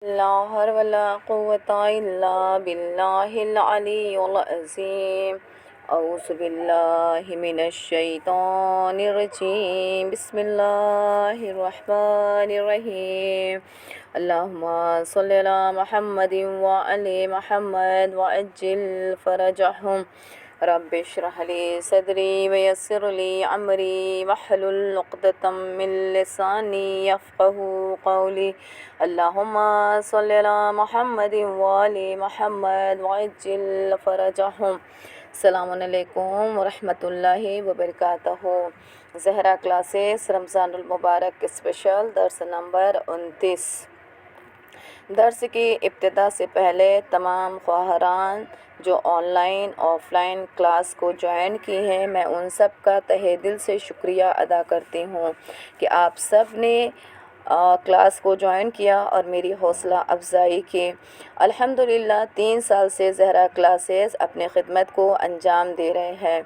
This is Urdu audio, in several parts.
لا حول ولا قوة إلا بالله العلي العظيم. أعوذ بالله من الشيطان الرجيم. بسم الله الرحمن الرحيم. اللهم صل على محمد وعلى محمد وعجل فرجهم. رب اشرح لي صدري ويسر لي أمري واحلل عقدة من لساني يفقه قولي. اللهم صل على محمد وعلى محمد وعجل فرجهم. السلام علیکم ورحمۃ اللہ وبرکاتہ. زہرا کلاسز رمضان المبارک اسپیشل درس نمبر 29. درس کی ابتدا سے پہلے تمام خواہران جو on line of line class کو جوائن کی ہیں، میں ان سب کا تہہ دل سے شکریہ ادا کرتی ہوں کہ آپ سب نے کلاس کو جوائن کیا اور میری حوصلہ افزائی کی. الحمدللہ 3 سال سے زہرا کلاسز اپنے خدمت کو انجام دے رہے ہیں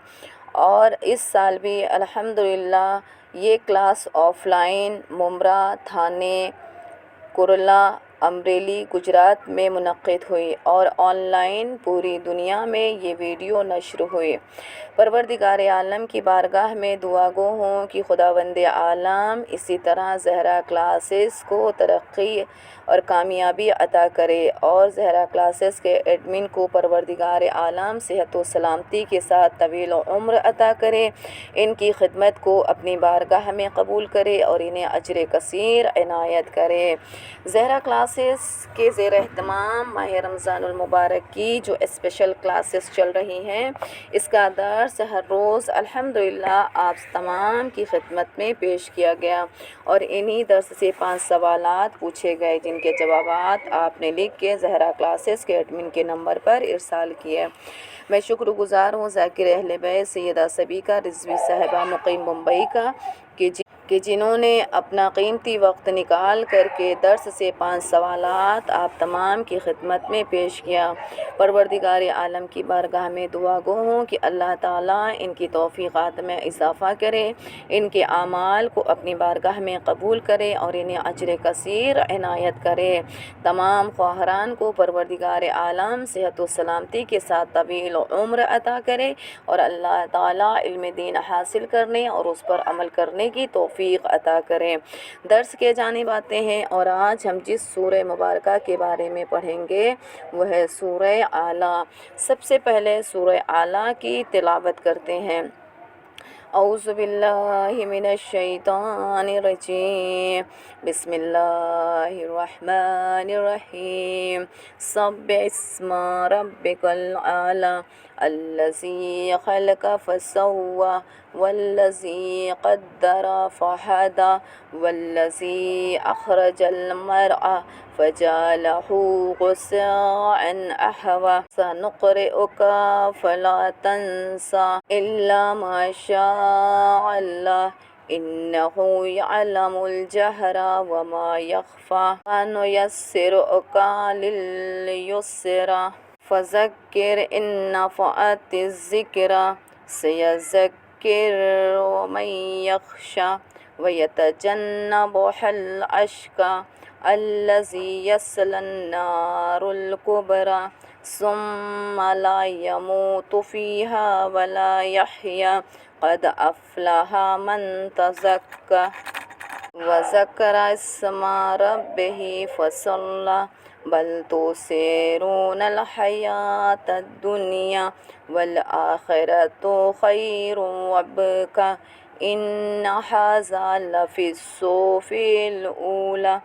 اور اس سال بھی الحمدللہ یہ کلاس آف لائن ممبرا، تھانے، کرلا، امریلی، گجرات میں منعقد ہوئی اور آن لائن پوری دنیا میں یہ ویڈیو نشر ہوئی. پروردگار عالم کی بارگاہ میں دعا گو ہوں کہ خداوند عالم اسی طرح زہرا کلاسز کو ترقی اور کامیابی عطا کرے اور زہرا کلاسز کے ایڈمن کو پروردگار عالم صحت و سلامتی کے ساتھ طویل عمر عطا کرے، ان کی خدمت کو اپنی بارگاہ میں قبول کرے اور انہیں اجر کثیر عنایت کرے. زہرا کلاسز کے زیر اہتمام ماہ رمضان المبارک کی جو اسپیشل کلاسز چل رہی ہیں، اس کا درس ہر روز الحمدللہ آپ تمام کی خدمت میں پیش کیا گیا اور انہی درس سے 5 سوالات پوچھے گئے جن کے جوابات آپ نے لکھ کے زہرا کلاسز کے ایڈمن کے نمبر پر ارسال کیے. میں شکر گزار ہوں ذاکر اہل بیت سیدہ صبیکہ رضوی صاحبہ مقیم ممبئی کا کہ جنہوں نے اپنا قیمتی وقت نکال کر کے درس سے 5 سوالات آپ تمام کی خدمت میں پیش کیا. پروردگار عالم کی بارگاہ میں دعا گو ہوں کہ اللہ تعالیٰ ان کی توفیقات میں اضافہ کرے، ان کے اعمال کو اپنی بارگاہ میں قبول کرے اور انہیں اجر کثیر عنایت کرے. تمام خواہران کو پروردگار عالم صحت و سلامتی کے ساتھ طویل عمر عطا کرے اور اللہ تعالیٰ علم دین حاصل کرنے اور اس پر عمل کرنے کی توفیق عطا کریں. درس کے جانب آتے ہیں اور آج ہم جس سورہ مبارکہ کے بارے میں پڑھیں گے وہ ہے سورہ اعلیٰ. سب سے پہلے سورہ اعلیٰ کی تلاوت کرتے ہیں. اعوذ باللہ من الشیطان الرجیم. بسم اللہ الرحمن الرحیم. سبح اسم ربک الاعلی الذی خلق فسوى والذی قدر فہدى والذی اخرج المرعى فجعله غثاء أحوى. سنقرئك فلا تنسى إلا ما شاء الله إنه يعلم الجهر وما يخفى. ونيسرك لليسرى فذكر إن نفعت الذكرى سيذكر من يخشى ويتجنبها الأشقى الذي يصلى النار الكبرى ثم لا يموت فيها ولا يحيى. قد أفلح من تزكى وذكر اسم ربه فصلى. بل تؤثرون الحياة الدنيا والآخرة خير وأبقى. إن هذا لفي الصحف الأولى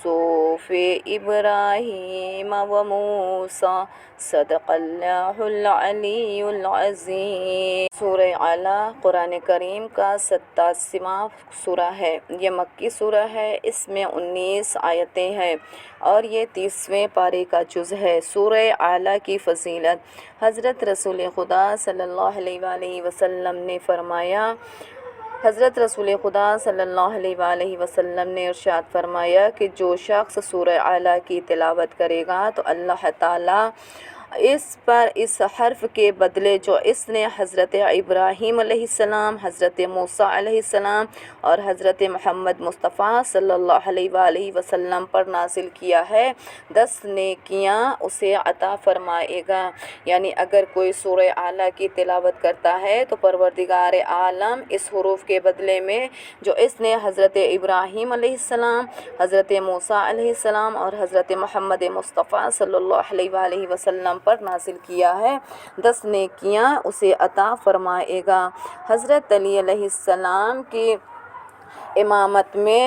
صحف إبراهيم وموسى. صدق اللہ العلی العظیم. سورہ اعلیٰ قرآن کریم کا 87واں سورہ ہے. یہ مکی سورہ ہے. اس میں 19 آیتیں ہیں اور یہ 30ویں پارے کا جز ہے. سورہ اعلیٰ کی فضیلت. حضرت رسول خدا صلی اللہ علیہ وآلہ وسلم نے فرمایا، حضرت رسول خدا صلی اللہ علیہ وآلہ وسلم نے ارشاد فرمایا کہ جو شخص سورہ اعلیٰ کی تلاوت کرے گا تو اللہ تعالیٰ اس پر اس حرف کے بدلے جو اس نے حضرت ابراہیم علیہ السلام، حضرت موسیٰ علیہ السلام اور حضرت محمد مصطفیٰ صلی اللہ علیہ وآلہ وسلم پر نازل کیا ہے، 10 نیکیاں اسے عطا فرمائے گا۔ یعنی اگر کوئی سورہ اعلیٰ کی تلاوت کرتا ہے تو پروردگار عالم اس حروف کے بدلے میں جو اس نے حضرت ابراہیم علیہ السلام، حضرت موسیٰ علیہ السلام اور حضرت محمد مصطفیٰ صلی اللہ علیہ وآلہ وسلم پر نازل کیا ہے، 10 نیکیاں اسے عطا فرمائے گا۔ حضرت علی علیہ السلام کی امامت میں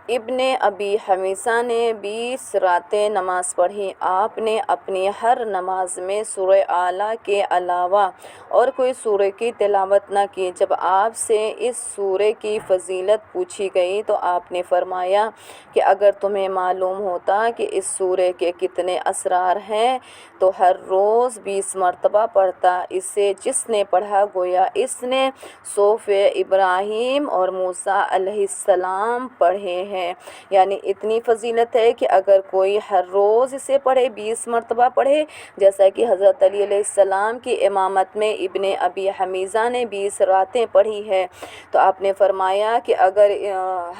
ابن ابی حمیسہ نے 20 راتیں نماز پڑھی۔ آپ نے اپنی ہر نماز میں سورہ اعلیٰ کے علاوہ اور کوئی سورہ کی تلاوت نہ کی۔ جب آپ سے اس سورہ کی فضیلت پوچھی گئی تو آپ نے فرمایا کہ اگر تمہیں معلوم ہوتا کہ اس سورہ کے کتنے اسرار ہیں تو ہر روز 20 مرتبہ پڑھتا۔ اسے جس نے پڑھا گویا اس نے صحف ابراہیم اور موسیٰ علیہ السلام پڑھے ہیں۔ یعنی اتنی فضیلت ہے کہ اگر کوئی ہر روز اسے پڑھے، 20 مرتبہ پڑھے، جیسا کہ حضرت علی علیہ السلام کی امامت میں ابن ابی حمیزہ نے 20 راتیں پڑھی ہے، تو آپ نے فرمایا کہ اگر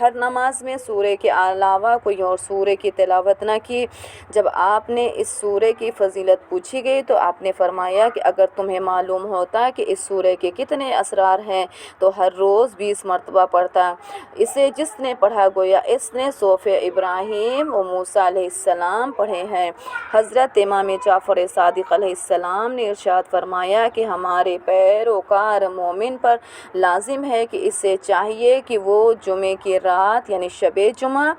ہر نماز میں سورہ کے علاوہ کوئی اور سورہ کی تلاوت نہ کی، جب آپ نے اس سورہ کی فضیلت پوچھی گئی تو آپ نے فرمایا کہ اگر تمہیں معلوم ہوتا کہ اس سورہ کے کتنے اسرار ہیں تو ہر روز 20 مرتبہ پڑھتا۔ اسے جس نے پڑھا گویا اس نے صحف ابراہیم و موسیٰ علیہ السلام پڑھے ہیں۔ حضرت امام جعفر صادق علیہ السلام نے ارشاد فرمایا کہ ہمارے پیروکار مومن پر لازم ہے کہ اسے چاہیے کہ وہ جمعے کی رات یعنی شب جمعہ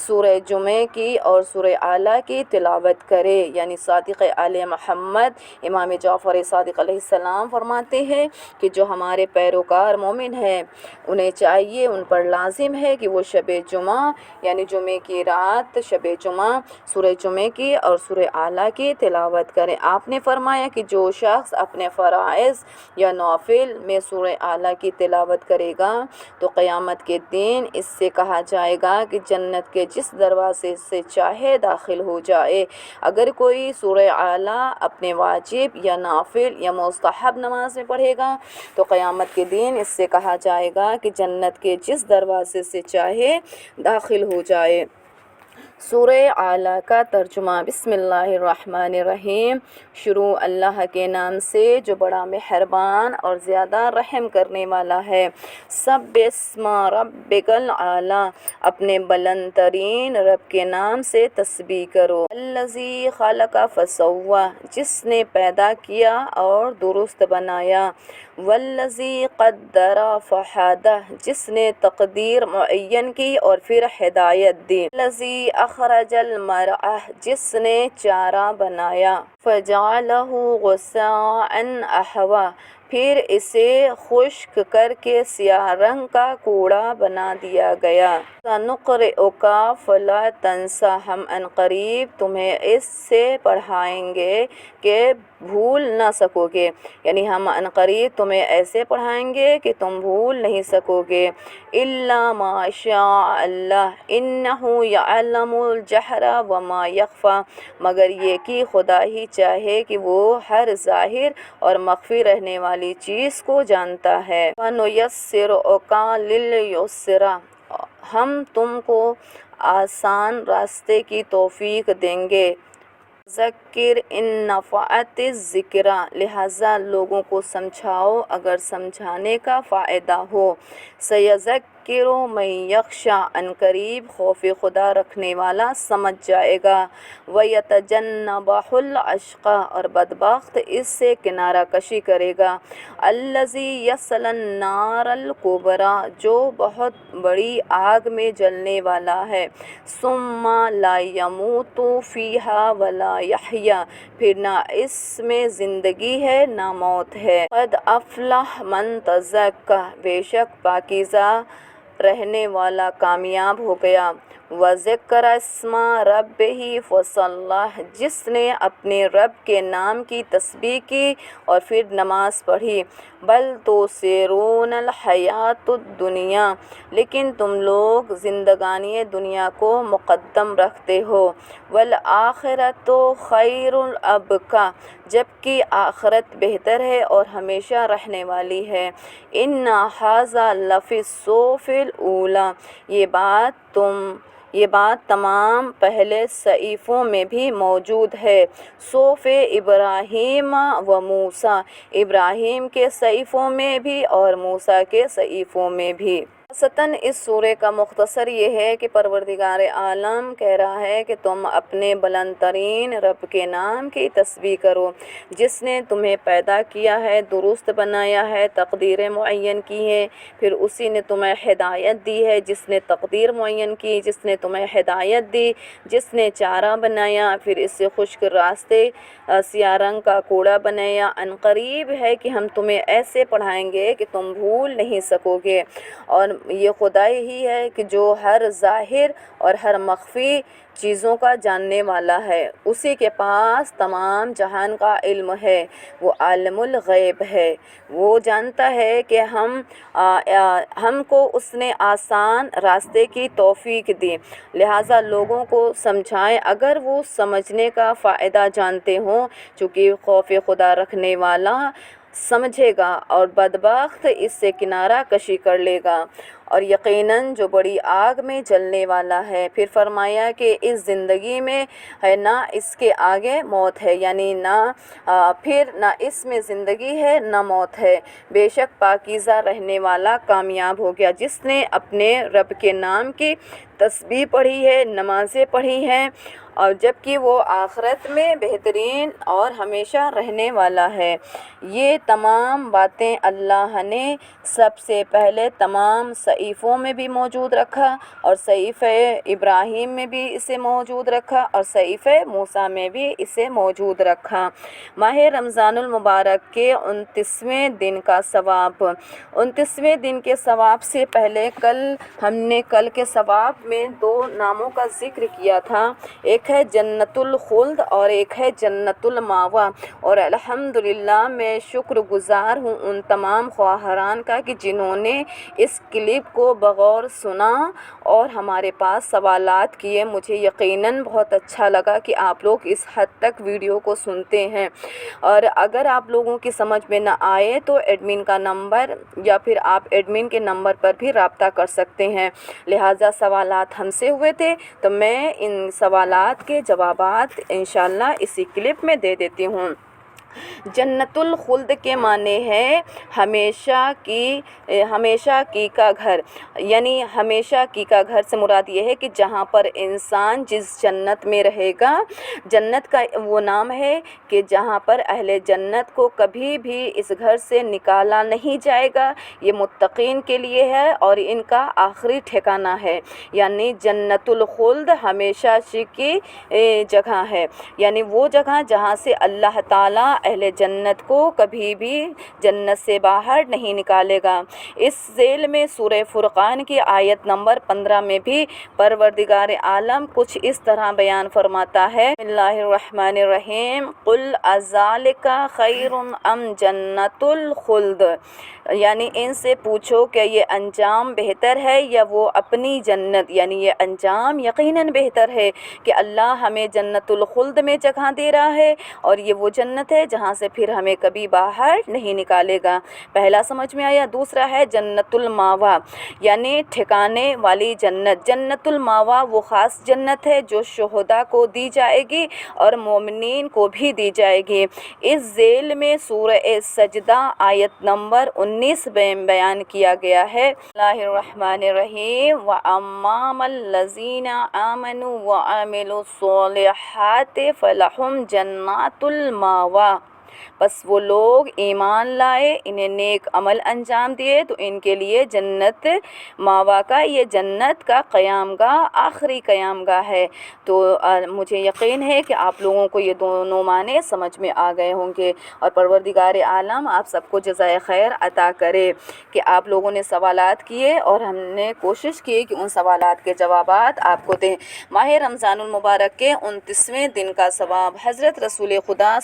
سورہ جمعے کی اور سورہ اعلیٰ کی تلاوت کرے۔ یعنی صادق آل محمد امام جعفر صادق علیہ السلام فرماتے ہیں کہ جو ہمارے پیروکار مومن ہیں انہیں چاہیے، ان پر لازم ہے کہ وہ شب جمعہ یعنی جمعے کی رات شب جمعہ سورہ جمعے کی اور سورہ اعلیٰ کی تلاوت کریں۔ آپ نے فرمایا کہ جو شخص اپنے فرائض یا نوافل میں سورہ اعلیٰ کی تلاوت کرے گا تو قیامت کے دن اس سے کہا جائے گا کہ جنت کے جس دروازے سے چاہے داخل ہو جائے۔ اگر کوئی سورہ اعلیٰ اپنے واجب یا نافل یا مستحب نماز میں پڑھے گا تو قیامت کے دن اس سے کہا جائے گا کہ جنت کے جس دروازے سے چاہے داخل ہو جائے۔ سورہ اعلیٰ کا ترجمہ۔ بسم اللہ الرحمن الرحیم۔ شروع اللہ کے نام سے جو بڑا مہربان اور زیادہ رحم کرنے والا ہے۔ سبح اسم ربک الاعلیٰ، اپنے بلند ترین رب کے نام سے تسبیح کرو۔ الذی خلق فسوی، جس نے پیدا کیا اور درست بنایا۔ والذی قدر فہدی، جس نے تقدیر معین کی اور پھر ہدایت دی۔ الذی اخرج المرعى، جس نے چارہ بنایا۔ فجعلہ غثاء احوی، پھر اسے خشک کر کے سیاہ رنگ کا کوڑا بنا دیا گیا۔ سنقرئک فلا تنسى، ہم عنقریب تمہیں اس سے پڑھائیں گے کہ بھول نہ سکو گے، یعنی ہم عنقریب تمہیں ایسے پڑھائیں گے کہ تم بھول نہیں سکو گے۔ الا ما شاء اللہ انہ یعلم الجہر وما یخفی، مگر یہ کہ خدا ہی چاہے کہ وہ ہر ظاہر اور مخفی رہنے والی چیز کو جانتا ہے۔ وَنُيَسِّرُكَ لِلْيُسْرَىٰ، ہم تم کو آسان راستے کی توفیق دیں گے۔ ذکر ان نفعت الذکریٰ، لہٰذا لوگوں کو سمجھاؤ اگر سمجھانے کا فائدہ ہو۔ سیذکر من یخشیٰ، عنقریب خوف خدا رکھنے والا سمجھ جائے گا۔ ویتجنبها الاشقیٰ، اور بدبخت اس سے کنارہ کشی کرے گا۔ الذی یصلی النار الکبریٰ، جو بہت بڑی آگ میں جلنے والا ہے۔ ثم لا یموت فیہا ولا یحییٰ، پھر نہ اس میں زندگی ہے نہ موت ہے۔ قد افلح من تزکی، بے شک پاکیزہ رہنے والا کامیاب ہو گیا۔ وذکر اسم ربہ فصلی، جس نے اپنے رب کے نام کی تسبیح کی اور پھر نماز پڑھی۔ بل تؤثرون الحیات الدنیا، لیکن تم لوگ زندگانی دنیا کو مقدم رکھتے ہو، والآخرۃ خیر وابقیٰ، جبکہ آخرت بہتر ہے اور ہمیشہ رہنے والی ہے۔ ان ھذا لفی الصحف الاولی، یہ بات تمام پہلے صحیفوں میں بھی موجود ہے، صحف ابراہیم و موسیٰ، ابراہیم کے صحیفوں میں بھی اور موسیٰ کے صحیفوں میں بھی۔ خلاصتاً اس سورہ کا مختصر یہ ہے کہ پروردگار عالم کہہ رہا ہے کہ تم اپنے بلند ترین رب کے نام کی تسبیح کرو، جس نے تمہیں پیدا کیا ہے، درست بنایا ہے، تقدیر معین کی ہے، پھر اسی نے تمہیں ہدایت دی ہے، جس نے تقدیر معین کی، جس نے تمہیں ہدایت دی، جس نے چارہ بنایا، پھر اس سے خشک راستے سیاہ رنگ کا کوڑا بنایا۔ ان قریب ہے کہ ہم تمہیں ایسے پڑھائیں گے کہ تم بھول نہیں سکو گے، اور یہ خدا ہی ہے کہ جو ہر ظاہر اور ہر مخفی چیزوں کا جاننے والا ہے، اسی کے پاس تمام جہان کا علم ہے، وہ عالم الغیب ہے، وہ جانتا ہے کہ ہم کو اس نے آسان راستے کی توفیق دی، لہٰذا لوگوں کو سمجھائیں اگر وہ سمجھنے کا فائدہ جانتے ہوں، چونکہ خوف خدا رکھنے والا سمجھے گا اور بدبخت اس سے کنارہ کشی کر لے گا، اور یقیناً جو بڑی آگ میں جلنے والا ہے۔ پھر فرمایا کہ اس زندگی میں ہے نہ اس کے آگے موت ہے، یعنی نہ اس میں زندگی ہے نہ موت ہے، بے شک پاکیزہ رہنے والا کامیاب ہو گیا، جس نے اپنے رب کے نام کی تسبیح پڑھی ہے، نمازیں پڑھی ہیں، اور جبکہ وہ آخرت میں بہترین اور ہمیشہ رہنے والا ہے۔ یہ تمام باتیں اللہ نے سب سے پہلے تمام صحیفوں میں بھی موجود رکھا، اور صحیفہ ابراہیم میں بھی اسے موجود رکھا، اور صحیفہ موسیٰ میں بھی اسے موجود رکھا۔ ماہ رمضان المبارک کے 29ویں دن کا ثواب۔ 29ویں دن کے ثواب سے پہلے ہم نے کل کے ثواب میں 2 ناموں کا ذکر کیا تھا، ایک ہے جنت الخلد اور ایک ہے جنت المأویٰ، اور الحمدللہ میں شکر گزار ہوں ان تمام خواہران کا کہ جنہوں نے اس کلپ کو بغور سنا اور ہمارے پاس سوالات کیے۔ مجھے یقیناً بہت اچھا لگا کہ آپ لوگ اس حد تک ویڈیو کو سنتے ہیں، اور اگر آپ لوگوں کی سمجھ میں نہ آئے تو ایڈمن کا نمبر یا پھر آپ ایڈمن کے نمبر پر بھی رابطہ کر سکتے ہیں۔ لہٰذا سوالات ہم سے ہوئے تھے تو میں ان سوالات کے جوابات انشاءاللہ اسی کلپ میں دے دیتی ہوں۔ جنت الخلد کے معنی ہے ہمیشہ کی کا گھر، یعنی ہمیشہ کی کا گھر سے مراد یہ ہے کہ جہاں پر انسان جس جنت میں رہے گا، جنت کا وہ نام ہے کہ جہاں پر اہل جنت کو کبھی بھی اس گھر سے نکالا نہیں جائے گا، یہ متقین کے لیے ہے اور ان کا آخری ٹھکانہ ہے، یعنی جنت الخلد ہمیشہ کی جگہ ہے، یعنی وہ جگہ جہاں سے اللہ تعالیٰ اہل جنت کو کبھی بھی جنت سے باہر نہیں نکالے گا۔ اس ذیل میں سورہ فرقان کی آیت نمبر 15 میں بھی پروردگار عالم کچھ اس طرح بیان فرماتا ہے، بسم اللہ الرحمن الرحیم، قل اذالک خیر ام جنت الخلد، یعنی ان سے پوچھو کہ یہ انجام بہتر ہے یا وہ اپنی جنت، یعنی یہ انجام یقیناً بہتر ہے کہ اللہ ہمیں جنت الخلد میں جگہ دے رہا ہے، اور یہ وہ جنت ہے جہاں سے پھر ہمیں کبھی باہر نہیں نکالے گا۔ پہلا سمجھ میں آیا۔ دوسرا ہے جنت المأویٰ، یعنی ٹھکانے والی جنت۔ جنت المأویٰ وہ خاص جنت ہے جو شہداء کو دی جائے گی اور مومنین کو بھی دی جائے گی۔ اس ذیل میں سورہ سجدہ آیت نمبر 19 بیان کیا گیا ہے، بسم اللہ الرحمن الرحیم، وَأَمَّا الَّذِينَ آمَنُوا وَعَمِلُوا الصَّالِحَاتِ فَلَهُمْ جَنَّاتُ الْمَأْوَىٰ، بس وہ لوگ ایمان لائے، انہیں نیک عمل انجام دیے تو ان کے لیے جنت ماوا کا، یہ جنت کا قیام گاہ، آخری قیام گاہ ہے۔ تو مجھے یقین ہے کہ آپ لوگوں کو یہ دونوں معنی سمجھ میں آ گئے ہوں گے، اور پروردگار عالم آپ سب کو جزائے خیر عطا کرے کہ آپ لوگوں نے سوالات کیے اور ہم نے کوشش کی کہ ان سوالات کے جوابات آپ کو دیں۔ ماہ رمضان المبارک کے 29ویں دن کا ثواب۔ حضرت رسول خدا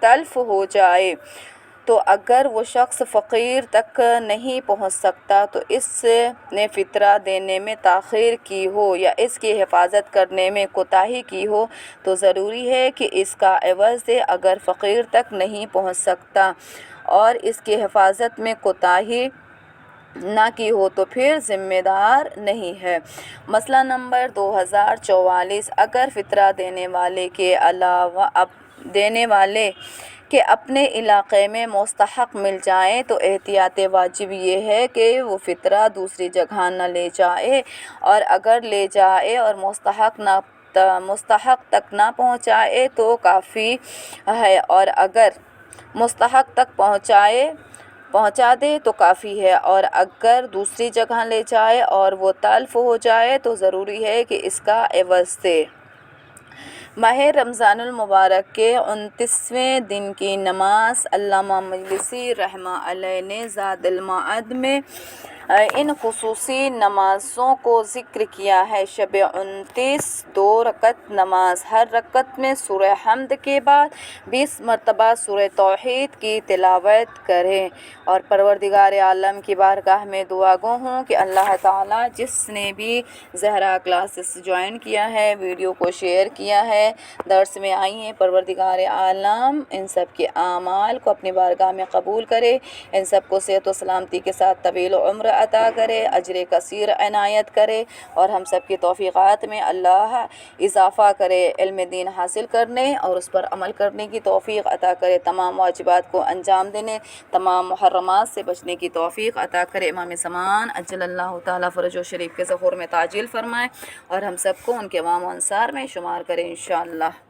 تلف ہو جائے تو اگر وہ شخص فقیر تک نہیں پہنچ سکتا تو اس نے فطرہ دینے میں تاخیر کی ہو یا اس کی حفاظت کرنے میں کوتاہی کی ہو تو ضروری ہے کہ اس کا عوض دے۔ اگر فقیر تک نہیں پہنچ سکتا اور اس کی حفاظت میں کوتاہی نہ کی ہو تو پھر ذمہ دار نہیں ہے۔ مسئلہ نمبر 2044، اگر فطرہ دینے والے کے اپنے علاقے میں مستحق مل جائیں تو احتیاط واجب یہ ہے کہ وہ فطرہ دوسری جگہ نہ لے جائے، اور اگر لے جائے اور مستحق تک نہ پہنچائے تو کافی ہے، اور اگر مستحق تک پہنچا دے تو کافی ہے، اور اگر دوسری جگہ لے جائے اور وہ تلف ہو جائے تو ضروری ہے کہ اس کا عوض دے۔ ماہ رمضان المبارک کے 29ویں دن کی نماز علامہ مجلسی رحمہ اللہ نے زاد المعاد میں ان خصوصی نمازوں کو ذکر کیا ہے۔ شب 29 2 رکعت نماز، ہر رکعت میں سورہ حمد کے بعد 20 مرتبہ سورہ توحید کی تلاوت کریں، اور پروردگار عالم کی بارگاہ میں دعا گو ہوں کہ اللہ تعالیٰ جس نے بھی زہرا کلاسز جوائن کیا ہے، ویڈیو کو شیئر کیا ہے، درس میں آئی ہیں، پروردگار عالم ان سب کے اعمال کو اپنی بارگاہ میں قبول کرے، ان سب کو صحت و سلامتی کے ساتھ طویل عمر عطا کرے، اجر کثیر عنایت کرے، اور ہم سب کی توفیقات میں اللہ اضافہ کرے، علم دین حاصل کرنے اور اس پر عمل کرنے کی توفیق عطا کرے، تمام واجبات کو انجام دینے، تمام محرمات سے بچنے کی توفیق عطا کرے۔ امام زمان عجل اللہ تعالیٰ فرجہ شریف کے ظہور میں تعجیل فرمائے اور ہم سب کو ان کے امام و انصار میں شمار کرے انشاءاللہ۔